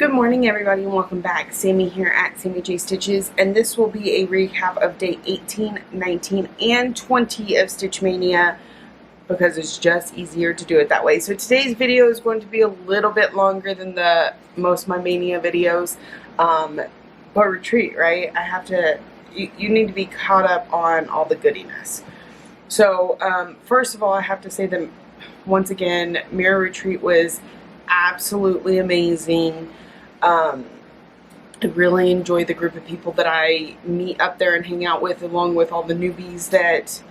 Good morning everybody and welcome back. Sammy here at Sammy J Stitches, and this will be a recap of day 18, 19, and 20 of Stitch Mania because it's just easier to do it that way. So today's video is going to be a little bit longer than most of my Mania videos, but retreat, right? I have to, you need to be caught up on all the goodiness. So first of all, I have to say that once again, Mirror Retreat was absolutely amazing. I really enjoy the group of people that I meet up there and hang out with, along with all the newbies that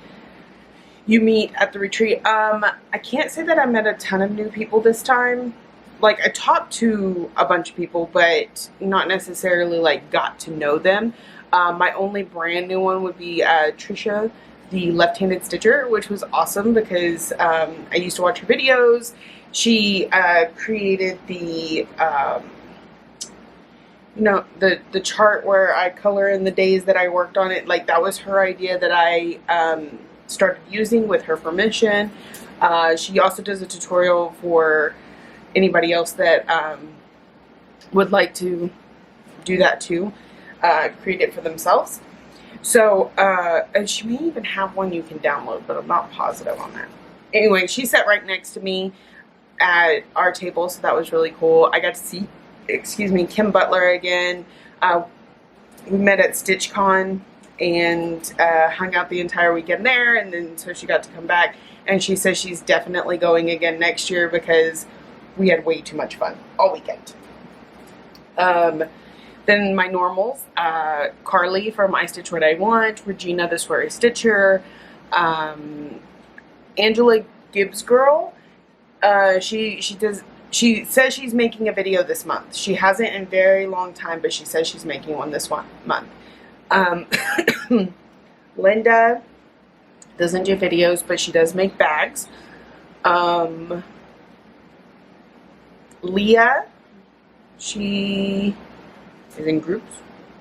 you meet at the retreat. I can't say that I met a ton of new people this time. Like, I talked to a bunch of people, but not necessarily like got to know them. My only brand new one would be Trisha, the left-handed stitcher, which was awesome because I used to watch her videos. She created the the chart where I color in the days that I worked on it. Like, that was her idea that I started using with her permission. She also does a tutorial for anybody else that would like to do that too, create it for themselves. So, and she may even have one you can download, but I'm not positive on that. Anyway, she sat right next to me at our table, so that was really cool. I got to see, Kim Butler again. We met at StitchCon and hung out the entire weekend there, and then so she got to come back, and she says she's definitely going again next year because we had way too much fun all weekend. Then my normals, Carly from I Stitch What I Want, Regina the Sweary Stitcher, Angela Gibbs Girl. She says she's making a video this month. She hasn't in a very long time, but she says she's making one this month. Linda doesn't do videos, but she does make bags. Leah, she is in groups.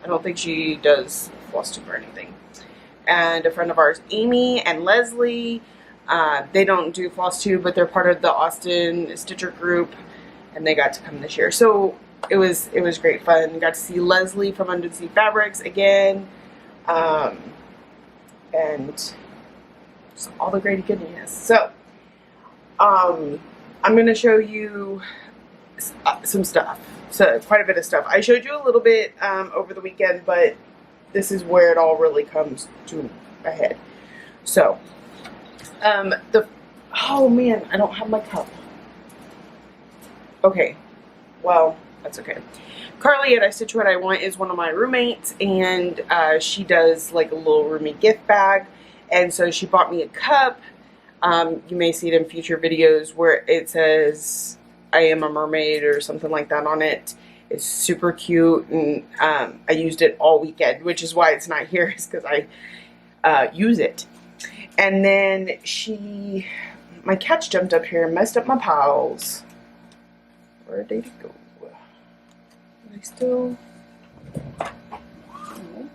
I don't think she does floss tube or anything. And a friend of ours, Amy and Leslie, they don't do floss tube, but they're part of the Austin Stitcher group, and they got to come this year. So it was great fun. Got to see Leslie from Undersea Fabrics again, and just all the great goodness. So I'm going to show you some stuff. So quite a bit of stuff. I showed you a little bit over the weekend, but this is where it all really comes to a head. So oh man, I don't have my cup. Okay, well, that's okay. Carly at I Stitch What I Want is one of my roommates, and she does like a little roommate gift bag, and so she bought me a cup. You may see it in future videos where it says I am a mermaid or something like that on it. It's super cute, and I used it all weekend, which is why it's not here, is because I use it. And then my catch jumped up here and messed up my piles. Where did it go? Are they still? No.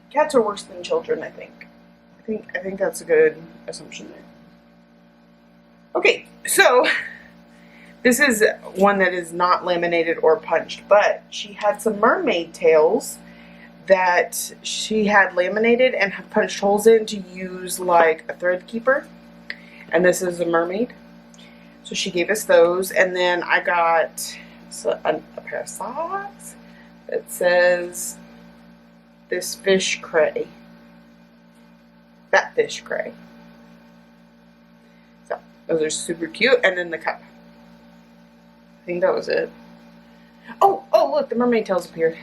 Cats are worse than children, I think. I think that's a good assumption there. Okay, so this is one that is not laminated or punched, but she had some mermaid tails that she had laminated and had punched holes in to use like a thread keeper. And this is a mermaid. So she gave us those. And then I got a pair of socks that says this fish cray. That fish cray. So those are super cute. And then the cup. I think that was it. Oh, look, the mermaid tails appeared.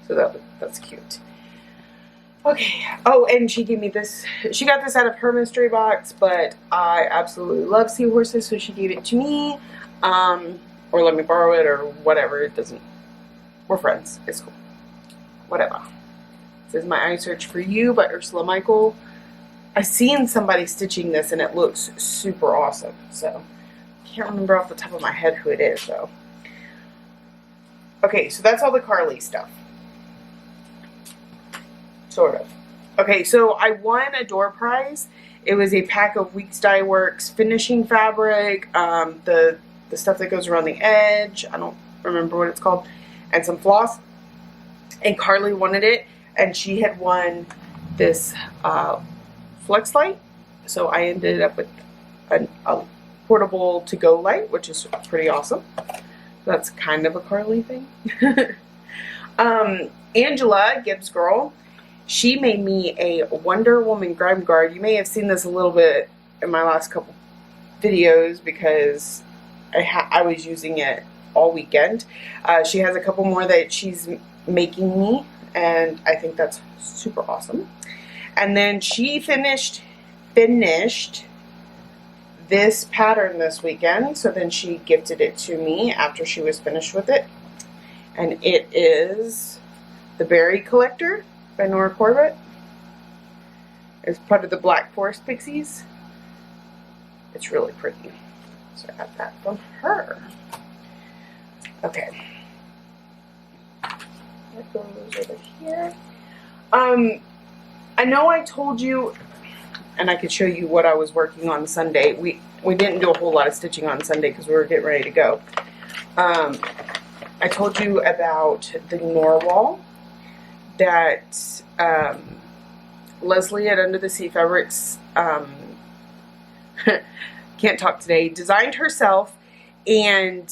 So that's cute. Okay. Oh, and she gave me this. She got this out of her mystery box, but I absolutely love seahorses, so she gave it to me. Or let me borrow it, or whatever. It doesn't. We're friends. It's cool. Whatever. This is My Eye Search for You by Ursula Michael. I've seen somebody stitching this, and it looks super awesome. So can't remember off the top of my head who it is, though. Okay, so that's all the Carly stuff. Sort of. Okay, so I won a door prize, It was a pack of Weeks Dye Works finishing fabric, the stuff that goes around the edge, I don't remember what it's called, and some floss. And Carly wanted it, and she had won this flex light, so I ended up with a portable to-go light, which is pretty awesome. That's kind of a Carly thing. Angela, Gibbs girl, she made me a Wonder Woman grime guard. You may have seen this a little bit in my last couple videos because I was using it all weekend. She has a couple more that she's making me, and I think that's super awesome. And then she finished this pattern this weekend, so then she gifted it to me after she was finished with it. And it is the Berry Collector by Nora Corbett. It's part of the Black Forest Pixies. It's really pretty. So I got that from her. Okay. That goes over here. I know I told you, and I could show you what I was working on Sunday. We didn't do a whole lot of stitching on Sunday because we were getting ready to go. I told you about the Norwal that Leslie at Under the Sea Fabrics, can't talk today, designed herself. And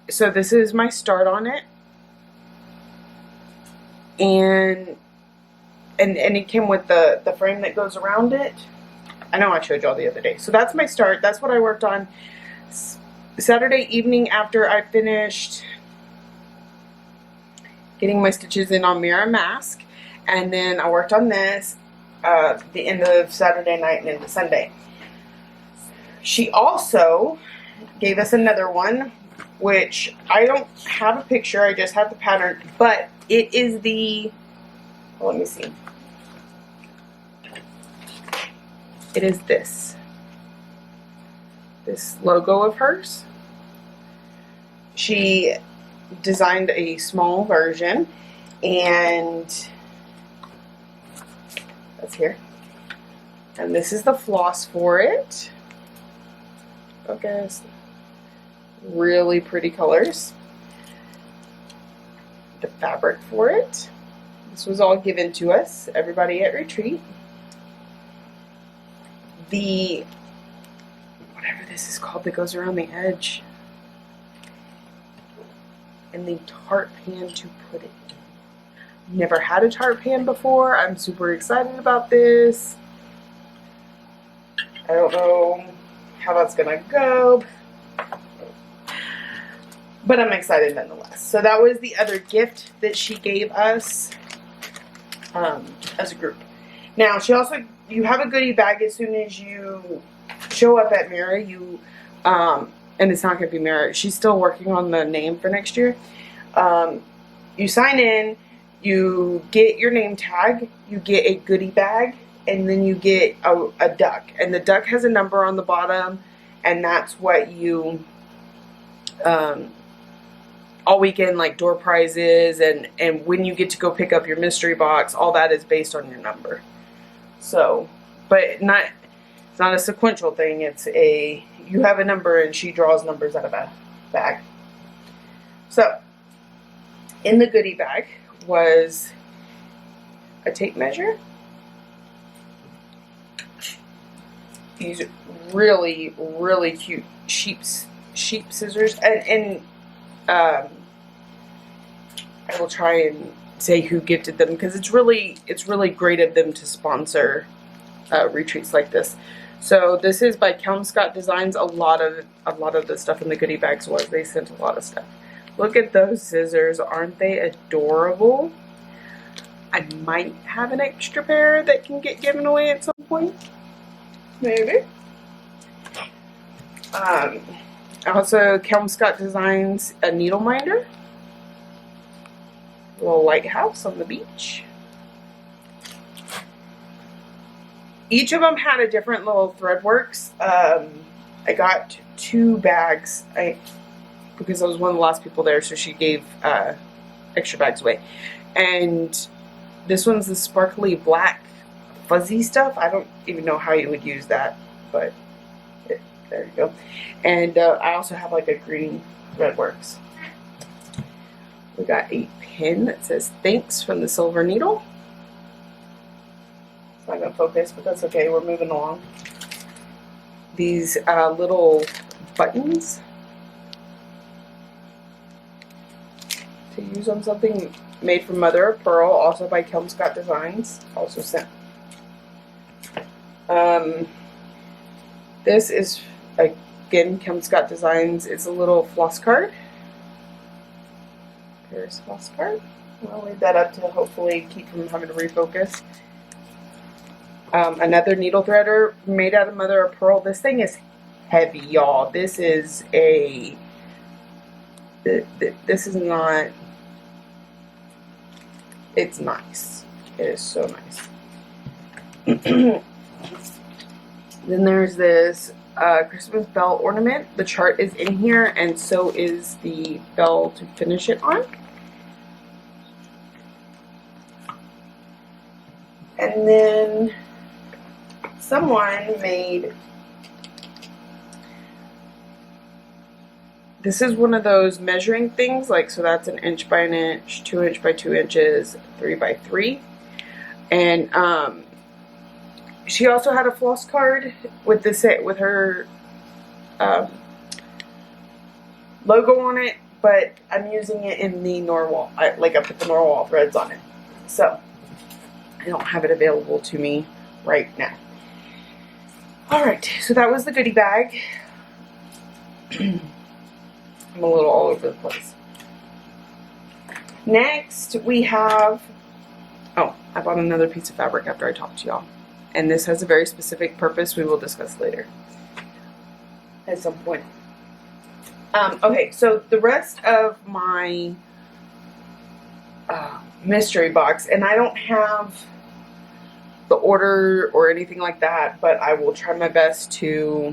so this is my start on it. And it came with the frame that goes around it. I know I showed y'all the other day. So that's my start. That's what I worked on Saturday evening after I finished getting my stitches in on Mirror Mask. And then I worked on this the end of Saturday night and into Sunday. She also gave us another one, which I don't have a picture. I just have the pattern. But it is the, well, let me see. It is this logo of hers. She designed a small version, and that's here. And this is the floss for it. Focus. Really pretty colors. The fabric for it. This was all given to us, everybody at retreat. The, whatever this is called that goes around the edge, and the tart pan to put it in. Never had a tart pan before. I'm super excited about this. I don't know how that's gonna go, but I'm excited nonetheless. So that was the other gift that she gave us as a group. Now she also, you have a goodie bag as soon as you show up at Mira. You and it's not going to be Mira. She's still working on the name for next year. You sign in, you get your name tag, you get a goodie bag, and then you get a duck. And the duck has a number on the bottom, and that's what you all weekend, like door prizes, and when you get to go pick up your mystery box, all that is based on your number. So, but it's not a sequential thing. It's a, you have a number and she draws numbers out of a bag. So, in the goodie bag was a tape measure, these really, really cute sheep scissors, and I will try and say who gifted them, because it's really great of them to sponsor retreats like this. So this is by Kelmscott Designs. A lot of the stuff in the goodie bags was, they sent a lot of stuff. Look at those scissors, aren't they adorable? I might have an extra pair that can get given away at some point, maybe. Also, Kelmscott Designs a needle minder. A little lighthouse on the beach. Each of them had a different little thread works. I got 2 bags because I was one of the last people there, so she gave extra bags away. And this one's the sparkly black fuzzy stuff. I don't even know how you would use that, but there you go. And I also have like a green thread works. We got a pin that says thanks from the Silver Needle. It's not going to focus, but that's okay. We're moving along. These little buttons to use on something made from mother of pearl, also by Kelmscott Designs. Also sent. This is again Kelmscott Designs. It's a little floss card. There's a floss card. I'll leave that up to hopefully keep from having to refocus. Another needle threader made out of mother of pearl. This thing is heavy, y'all. This is a. This is not. It's nice. It is so nice. Then there's this Christmas bell ornament. The chart is in here, and so is the bell to finish it on. And then someone made, this is one of those measuring things, like, so that's an inch by an inch, 2 inch by 2 inches, 3 by 3. And she also had a floss card with this, with her logo on it, but I'm using it in the Norwal. I put the Norwal threads on it, so I don't have it available to me right now. Alright, so that was the goodie bag. I'm a little all over the place. Next, we have, oh, I bought another piece of fabric after I talked to y'all. And this has a very specific purpose we will discuss later at some point. Okay, so the rest of my mystery box, and I don't have the order or anything like that, but I will try my best to,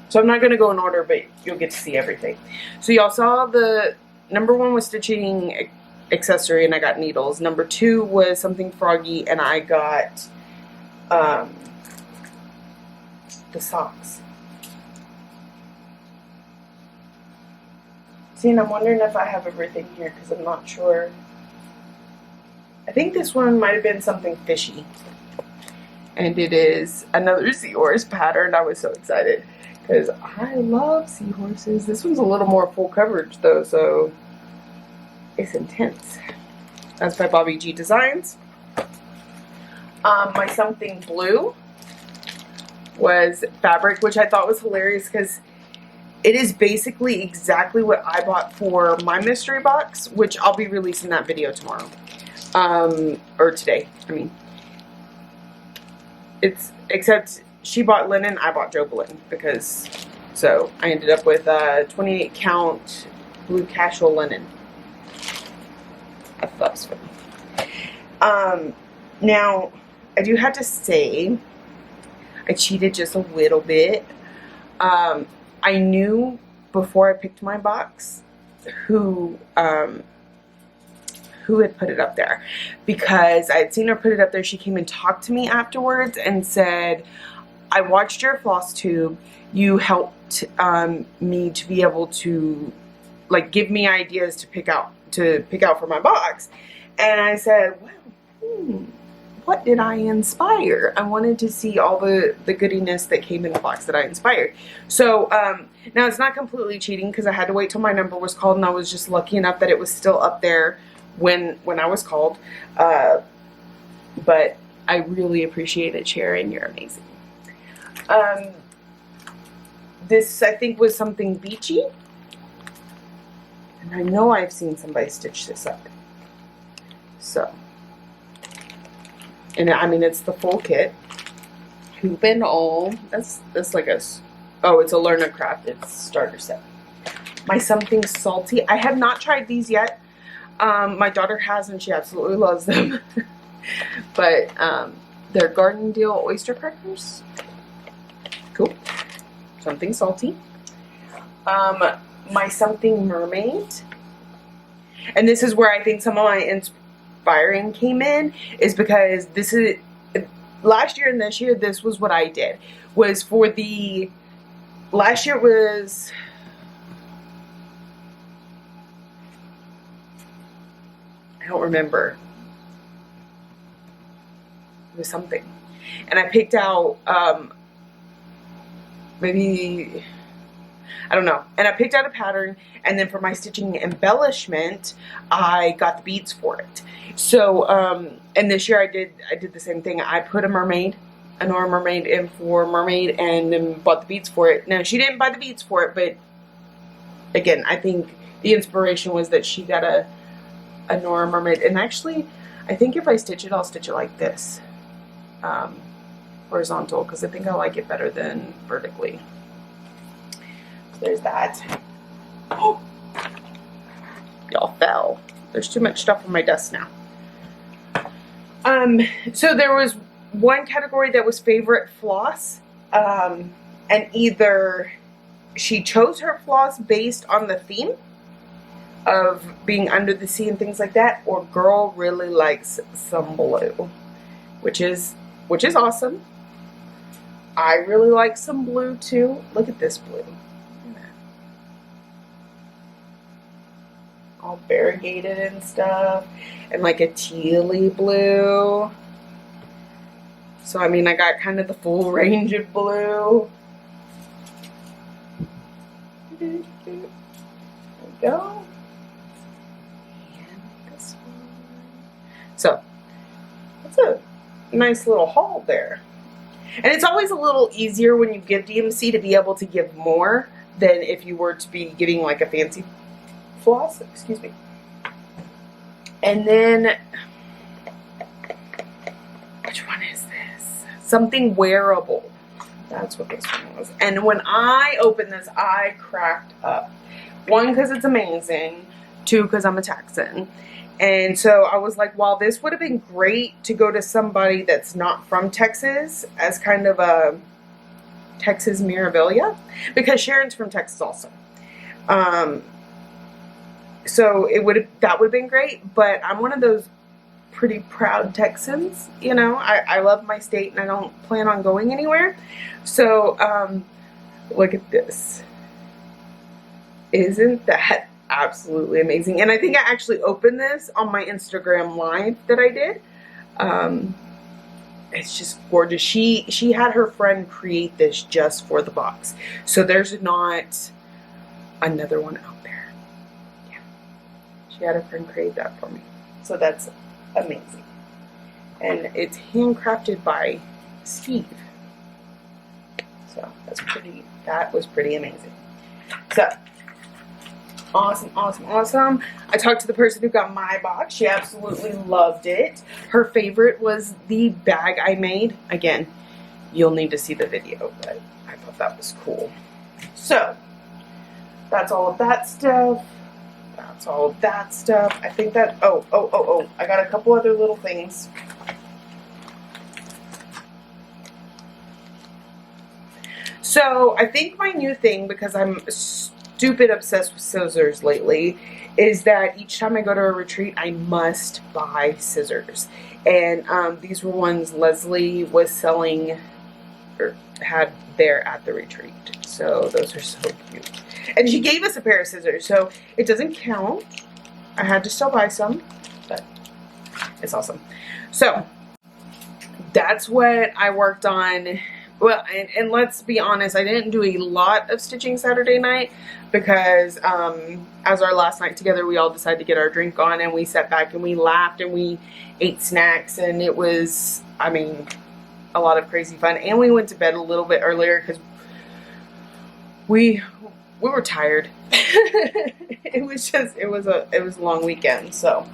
so I'm not going to go in order, but you'll get to see everything. So y'all saw the number 1 was stitching accessory, and I got needles. Number 2 was something froggy, and I got the socks. See, and I'm wondering if I have everything here, because I'm not sure. I think this one might have been something fishy. And it is another seahorse pattern. I was so excited because I love seahorses. This one's a little more full coverage though, so it's intense. That's by Bobby G Designs. My something blue was fabric, which I thought was hilarious because it is basically exactly what I bought for my mystery box, which I'll be releasing that video tomorrow. Or today, I mean. It's, except she bought linen, I bought Jobeline, because, so I ended up with 28 count blue casual linen. I thought that was funny. Now, I do have to say, I cheated just a little bit. I knew before I picked my box who had put it up there, because I had seen her put it up there. She came and talked to me afterwards and said, I watched your floss tube. You helped me to be able to, like, give me ideas to pick out for my box. And I said, well, what did I inspire? I wanted to see all the goodiness that came in the box that I inspired. So now it's not completely cheating, because I had to wait till my number was called, and I was just lucky enough that it was still up there when I was called. But I really appreciate it, Sharon. You're amazing. This, I think, was something beachy. And I know I've seen somebody stitch this up. So, and I mean, it's the full kit. Hoop and all. That's like a, oh, it's a Learner Crafted starter set. My something salty. I have not tried these yet. My daughter has, and she absolutely loves them. But they're Garden Deal oyster crackers. Cool. Something salty. My something mermaid. And this is where I think some of my inspiring came in, is because this is, last year and this year, this was what I did. Was for the, last year was, I don't remember. It was something. And I picked out, maybe, I don't know. And I picked out a pattern, and then for my stitching embellishment, I got the beads for it. So, and this year I did the same thing. I put a mermaid, a Nora mermaid in for mermaid, and then bought the beads for it. Now, she didn't buy the beads for it, but again, I think the inspiration was that she got a Nora mermaid. And actually, I think if I stitch it, I'll stitch it like this, horizontal, because I think I like it better than vertically. There's that. Oh, y'all fell. There's too much stuff on my desk now. So there was one category that was favorite floss, and either she chose her floss based on the theme of being under the sea and things like that, or girl really likes some blue, which is awesome. I really like some blue too. Look at this blue. All variegated and stuff, and like a tealy blue. So I mean, I got kind of the full range of blue. There we go. And this one. So that's a nice little haul there. And it's always a little easier when you give DMC to be able to give more than if you were to be giving like a fancy floss, excuse me. And then, which one is this? Something wearable. That's what this one was. And when I opened this, I cracked up. One, because it's amazing. Two, because I'm a Texan. And so I was like, while this would have been great to go to somebody that's not from Texas as kind of a Texas memorabilia, because Sharon's from Texas also. So that would have been great, but I'm one of those pretty proud Texans, you know. I love my state and I don't plan on going anywhere. So, look at this. Isn't that absolutely amazing? And I think I actually opened this on my Instagram live that I did. It's just gorgeous. She had her friend create this just for the box. So there's not another one out there. Yeah. She had a friend create that for me. So that's amazing. And it's handcrafted by Steve. So that was pretty amazing. So awesome, awesome, awesome. I talked to the person who got my box. She absolutely loved it. Her favorite was the bag I made. Again, you'll need to see the video, but I thought that was cool. So that's all of that stuff. That's all of that stuff. I think that, oh, I got a couple other little things. So I think my new thing, because I'm stupid obsessed with scissors lately, is that each time I go to a retreat, I must buy scissors. And these were ones Leslie was selling, or had there at the retreat. So those are so cute. And she gave us a pair of scissors, so it doesn't count. I had to still buy some, but it's awesome. So that's what I worked on. Well, and let's be honest, I didn't do a lot of stitching Saturday night because as our last night together, we all decided to get our drink on and we sat back and we laughed and we ate snacks, and it was, I mean, a lot of crazy fun. And we went to bed a little bit earlier because we were tired. It was a long weekend. So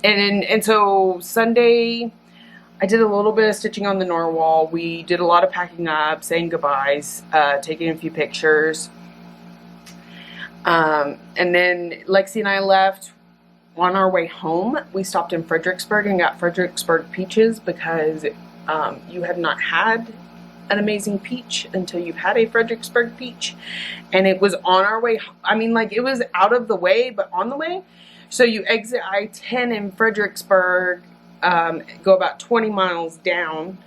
and so Sunday I did a little bit of stitching on the Norwal. We did a lot of packing up, saying goodbyes, taking a few pictures. And then Lexi and I left. On our way home, we stopped in Fredericksburg and got Fredericksburg peaches because you have not had an amazing peach until you've had a Fredericksburg peach. And it was on our way. I mean, like, it was out of the way, but on the way. So you exit I-10 in Fredericksburg, go about 20 miles down.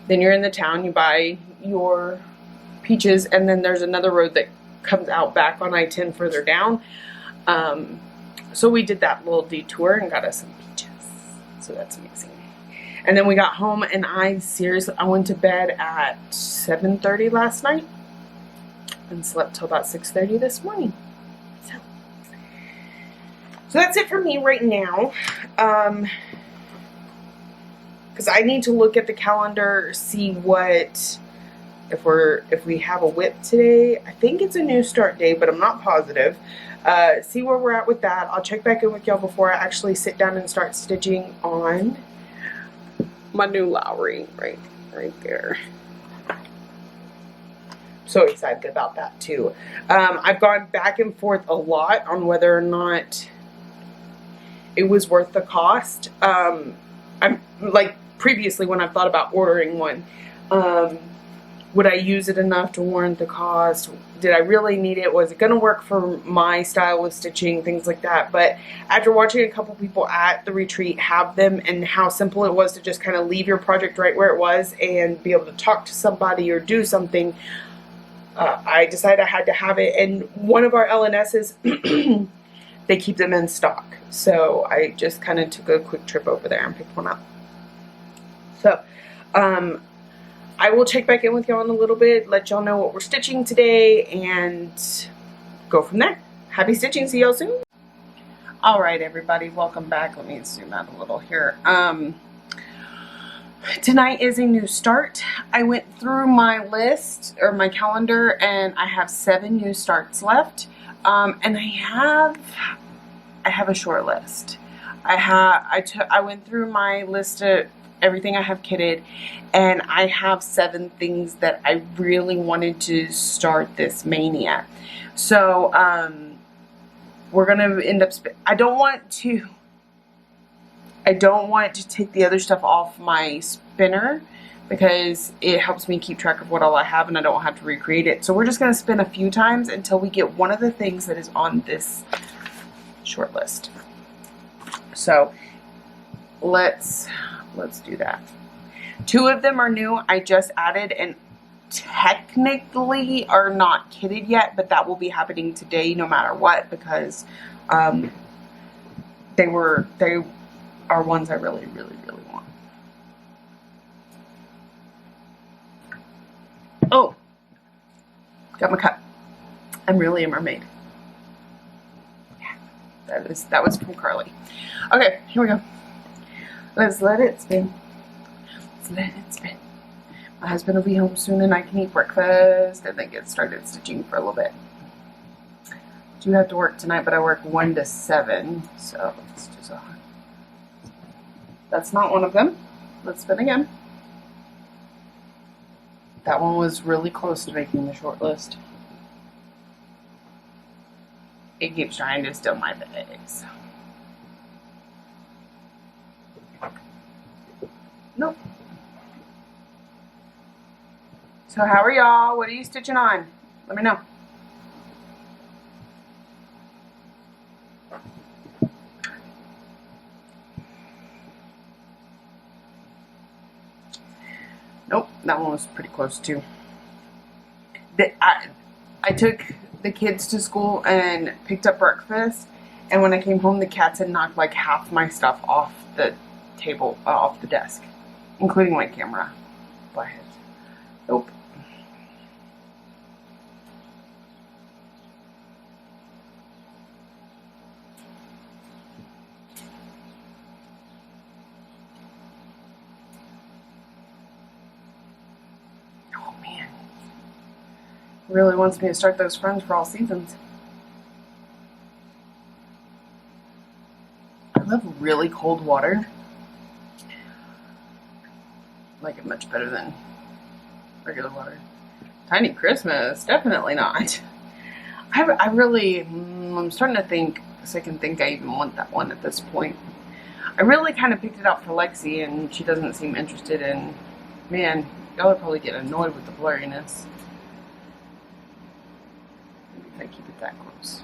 Then you're in the town, you buy your peaches, and then there's another road that comes out back on I-10 further down. So we did that little detour and got us some peaches. So that's amazing. And then we got home, and I went to bed at 7:30 last night and slept till about 6:30 this morning. So that's it for me right now. Because I need to look at the calendar, see what, if we have a whip today. I think it's a new start day, but I'm not positive. See where we're at with that. I'll check back in with y'all before I actually sit down and start stitching on my new Lowry right there. So excited about that too. I've gone back and forth a lot on whether or not it was worth the cost. I'm like previously when I've thought about ordering one, would I use it enough to warrant the cost? Did I really need it? Was it going to work for my style of stitching? Things like that. But after watching a couple people at the retreat have them and how simple it was to just kind of leave your project right where it was and be able to talk to somebody or do something, I decided I had to have it. And one of our LNSs, they keep them in stock. So I just kind of took a quick trip over there and picked one up. So, I will check back in with y'all in a little bit, let y'all know what we're stitching today, and go from there. Happy stitching. See y'all soon. All right, everybody, welcome back. Let me zoom out a little here. Tonight is a new start. I went through my list or my calendar, and I have 7 new starts left. And I have a short list. I went through my list of everything I have kitted, and I have 7 things that I really wanted to start this mania. So we're gonna end up I don't want to take the other stuff off my spinner because it helps me keep track of what all I have and I don't have to recreate it. So we're just gonna spin a few times until we get one of the things that is on this short list. So let's do that. 2 of them are new. I just added and technically are not kitted yet, but that will be happening today no matter what, because they are ones I really want. Oh, got my cup. I'm really a mermaid. Yeah, that was from Carly. Okay, here we go. Let's let it spin. Let's let it spin. My husband will be home soon and I can eat breakfast and then get started stitching for a little bit. I do have to work tonight, but I work 1 to 7. So let's just, that's not one of them. Let's spin again. That one was really close to making the short list. It keeps trying to steal my bags. Nope. So how are y'all? What are you stitching on? Let me know. Nope, that one was pretty close too. I took the kids to school and picked up breakfast, and when I came home the cats had knocked like half my stuff off the table, off the desk, including my camera. But nope. Oh man, really wants me to start those friends for all seasons. I love really cold water. I like it much better than regular water. Tiny Christmas, definitely not. I'm starting to think, because I can think I even want that one at this point. I really kind of picked it out for Lexi, and she doesn't seem interested in, man, y'all would probably get annoyed with the blurriness. Maybe if I keep it that close.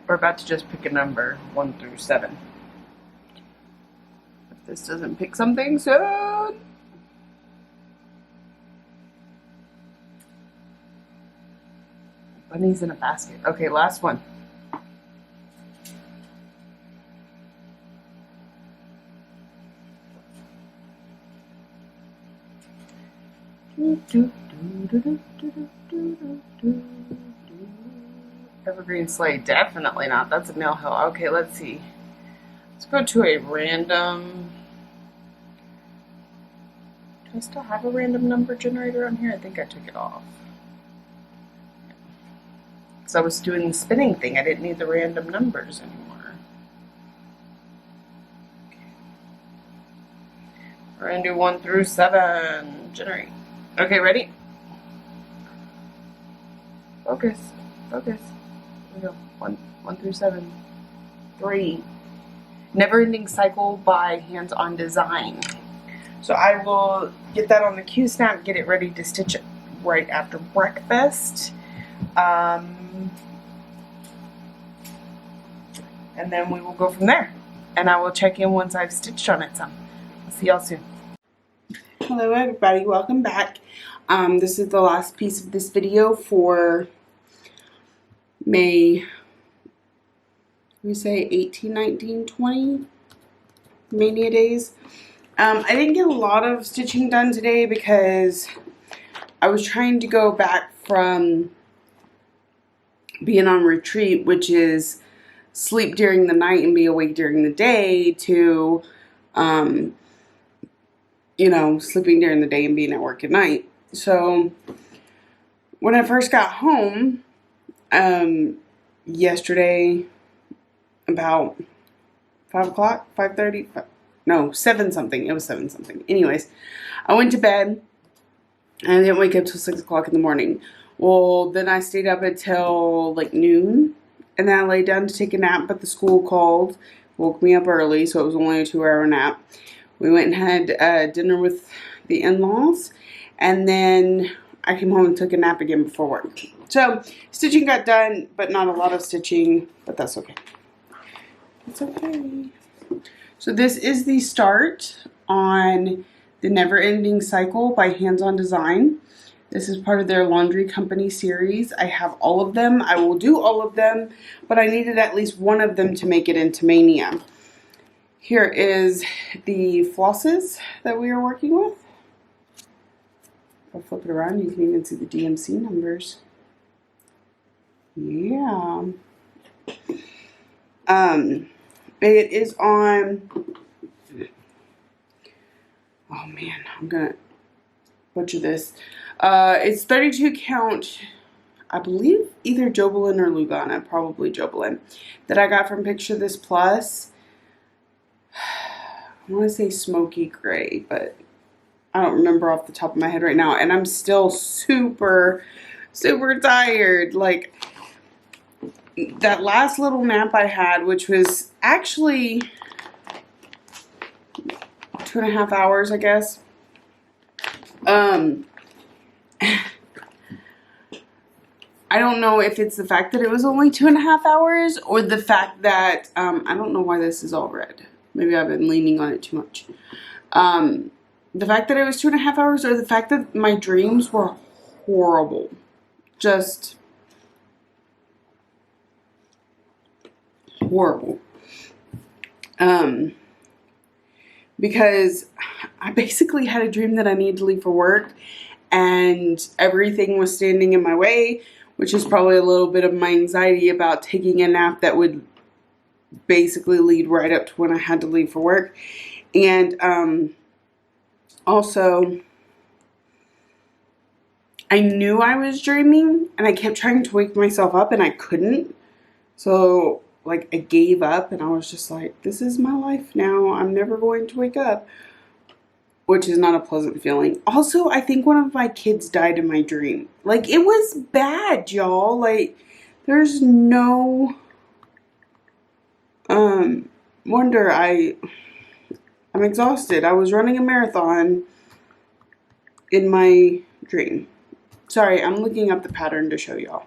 We're about to just pick a number, 1 through 7. This doesn't pick something soon. Bunnies in a basket. Okay, last one. Evergreen sleigh, definitely not. That's a Mill Hill. Okay, let's see. Let's go to a random. Do I still have a random number generator on here? I think I took it off. Because I was doing the spinning thing. I didn't need the random numbers anymore. Okay. We're going to do 1 through 7. Generate. Okay, ready? Focus. Focus. Here we go. 1 through 7. 3. Never Ending Cycle by Hands On Design. So I will get that on the Q-snap, get it ready to stitch it right after breakfast. And then we will go from there. And I will check in once I've stitched on it some. I'll see y'all soon. Hello everybody, welcome back. This is the last piece of this video for May, we say 18, 19, 20 mania days. I didn't get a lot of stitching done today because I was trying to go back from being on retreat, which is sleep during the night and be awake during the day, to, you know, sleeping during the day and being at work at night. So when I first got home, yesterday, about 5 o'clock, 5:30, no, 7 something. It was 7 something. Anyways, I went to bed and I didn't wake up till 6 o'clock in the morning. Well, then I stayed up until like noon, and then I laid down to take a nap, but the school called, woke me up early, so it was only a 2-hour nap. We went and had dinner with the in-laws, and then I came home and took a nap again before work. So stitching got done, but not a lot of stitching, but that's okay. It's okay. So this is the start on the Never Ending Cycle by Hands On Design. This is part of their laundry company series. I have all of them. I will do all of them, but I needed at least one of them to make it into Mania. Here is the flosses that we are working with. If I flip it around, you can even see the DMC numbers. Yeah. It is on, oh man, I'm gonna butcher this. It's 32 count, I believe either Jobelin or Lugana, probably Jobelin, that I got from Picture This Plus. I want to say smoky gray, but I don't remember off the top of my head right now. And I'm still super, super tired. Like, that last little nap I had, which was actually 2.5 hours, I guess. I don't know if it's the fact that it was only 2.5 hours or the fact that, I don't know why this is all red. Maybe I've been leaning on it too much. The fact that it was 2.5 hours or the fact that my dreams were horrible. Just horrible. Because I basically had a dream that I needed to leave for work and everything was standing in my way, which is probably a little bit of my anxiety about taking a nap that would basically lead right up to when I had to leave for work. And also, I knew I was dreaming and I kept trying to wake myself up and I couldn't. So like I gave up and I was just like, this is my life now. I'm never going to wake up, which is not a pleasant feeling. Also, I think one of my kids died in my dream. Like, it was bad, y'all. Like, there's no wonder I'm exhausted. I was running a marathon in my dream. Sorry, I'm looking up the pattern to show y'all.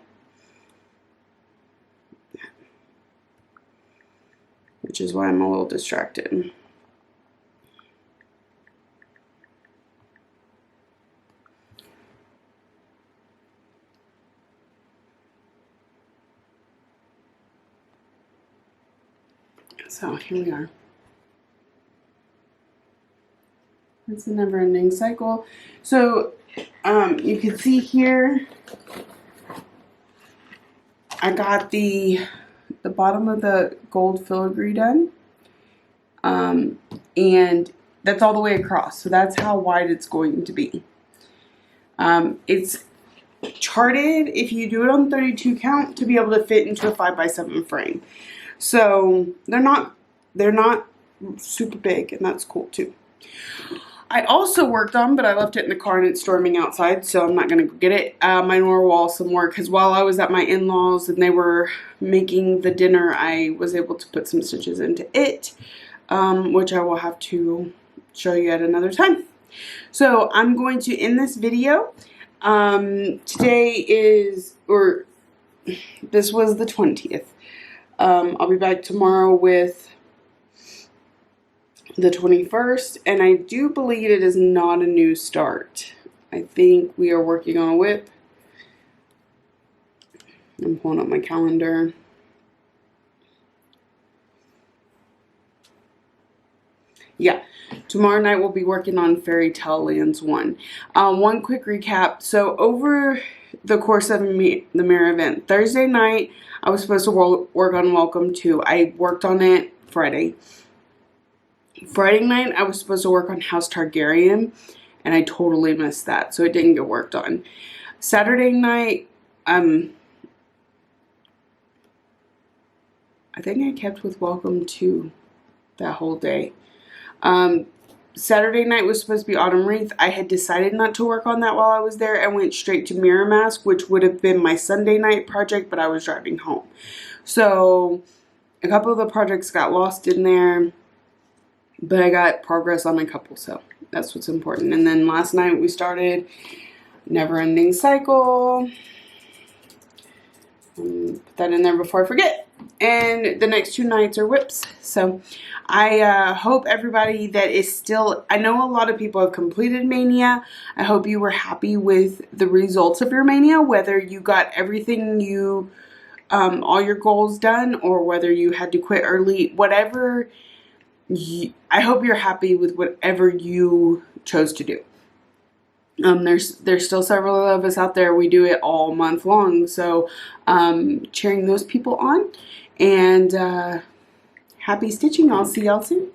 Which is why I'm a little distracted. So here we are. It's a never-ending cycle. So you can see here, I got the bottom of the gold filigree done. And that's all the way across. So that's how wide it's going to be. It's charted, if you do it on 32 count, to be able to fit into a 5x7 frame. So they're not super big, and that's cool too. I also worked on, but I left it in the car and it's storming outside, so I'm not going to get it, my Norwal some more, because while I was at my in-laws and they were making the dinner, I was able to put some stitches into it, which I will have to show you at another time. So I'm going to end this video. Today is, or this was the 20th. I'll be back tomorrow with the 21st, and I do believe it is not a new start. I think we are working on a whip. I'm pulling up my calendar. Yeah, tomorrow night we'll be working on Fairy Tale Lands 1. One quick recap. So over the course of the mirror event, Thursday night I was supposed to work on Welcome To. I worked on it Friday. Friday night I was supposed to work on House Targaryen, and I totally missed that, so it didn't get worked on. Saturday night, I think I kept with Welcome To that whole day. Saturday night was supposed to be Autumn Wreath. I had decided not to work on that while I was there and went straight to Mirror Mask, which would have been my Sunday night project, but I was driving home. So a couple of the projects got lost in there, but I got progress on a couple, so that's what's important. And then last night we started Never Ending Cycle. Put that in there before I forget. And the next 2 nights are whips. So I hope everybody that is still, I know a lot of people have completed Mania. I hope you were happy with the results of your Mania, whether you got everything you, all your goals done, or whether you had to quit early, whatever. I hope you're happy with whatever you chose to do. There's still several of us out there. We do it all month long, so cheering those people on, and happy stitching. I'll see y'all soon.